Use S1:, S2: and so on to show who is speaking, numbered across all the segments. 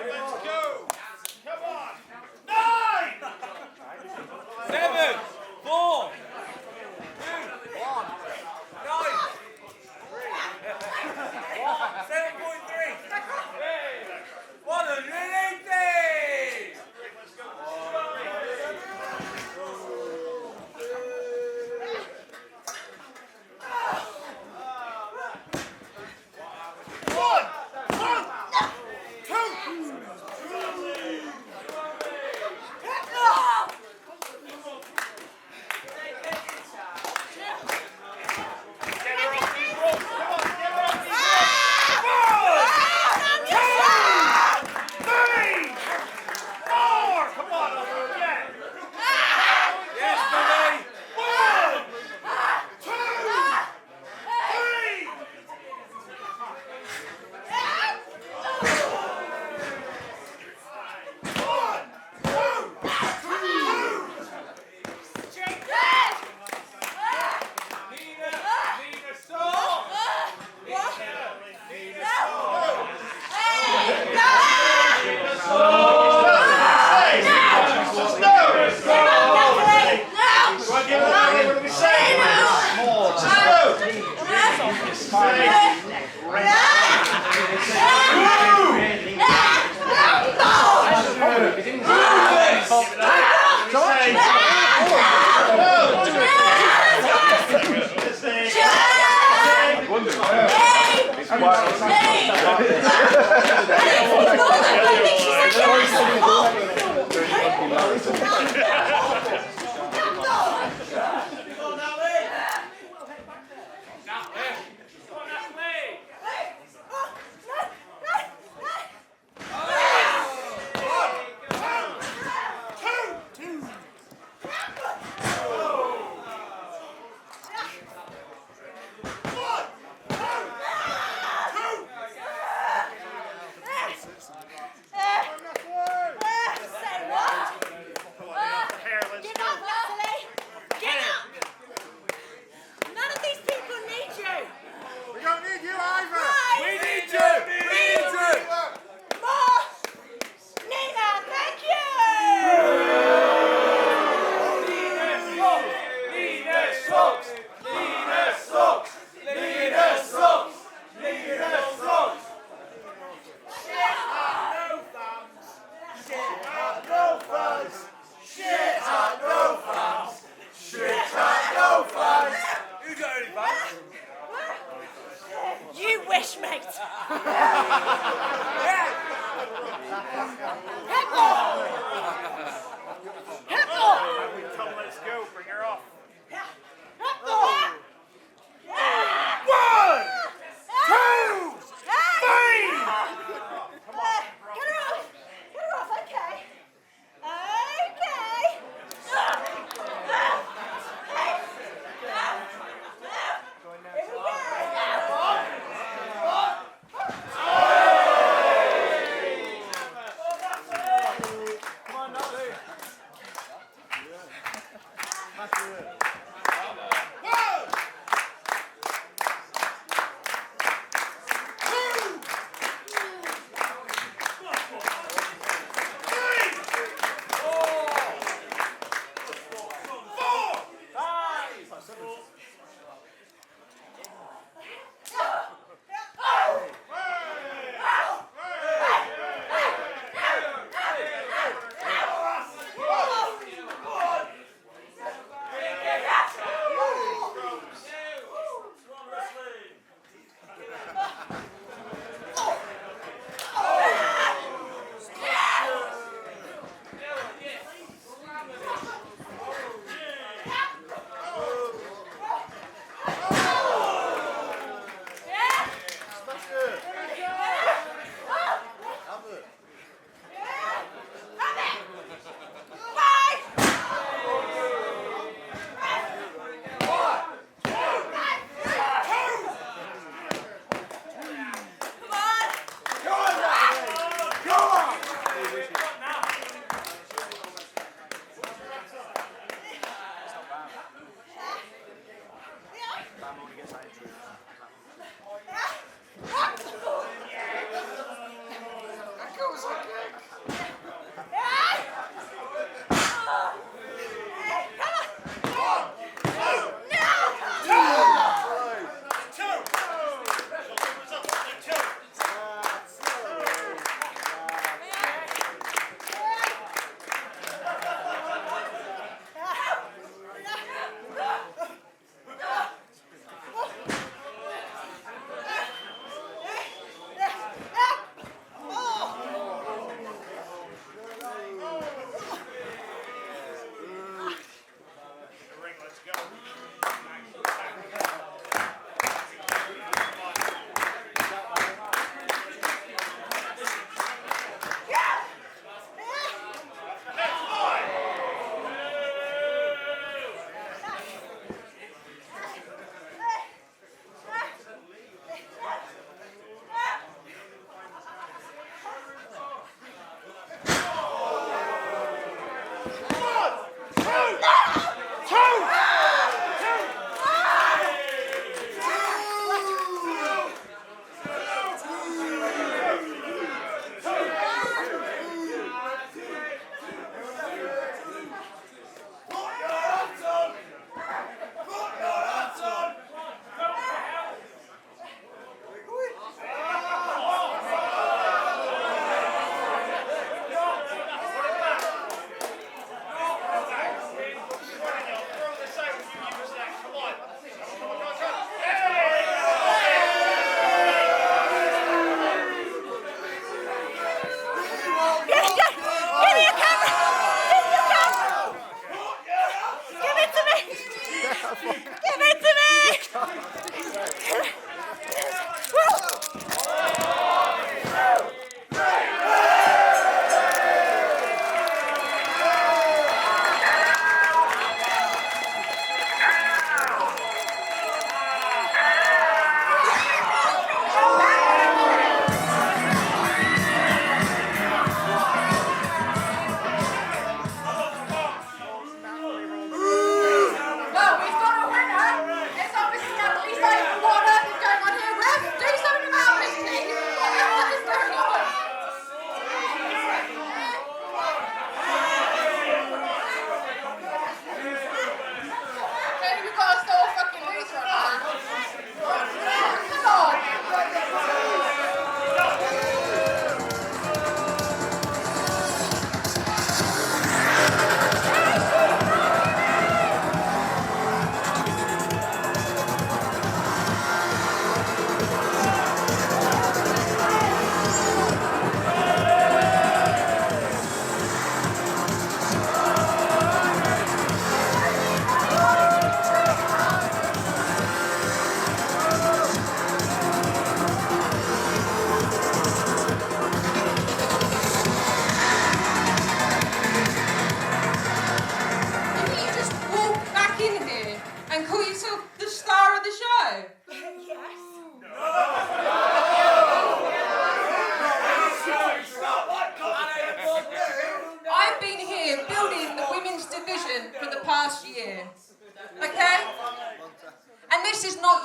S1: let's go.
S2: Come on. 9.
S1: 7, 4, 2, 1. 9. 7.3. 180.
S2: Let's go.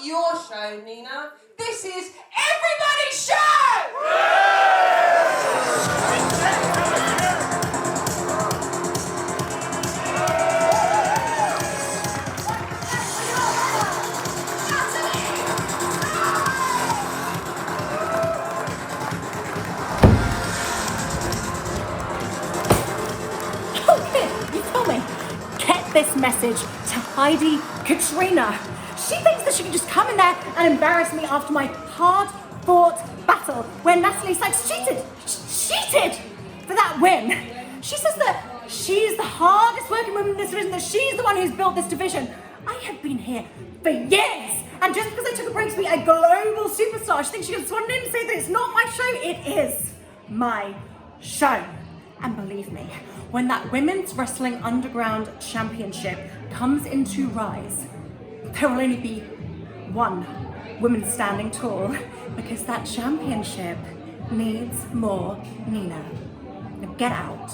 S3: not your show, Nina. This is everybody's show!
S4: You told me. Get this message to Heidi Katrina. She thinks that she can just come in there and embarrass me after my hard-fought battle where Natalie Sykes cheated for that win. She says that she's the hardest working woman in this division, that she's the one who's built this division. I have been here for years, and just because I took a break to be a global superstar, she thinks she can swan in and say that it's not my show. It is my show. And believe me, when that Women's Wrestling Underground Championship comes into Rise, there will only be one woman standing tall, because that championship needs more Nina. Now get out.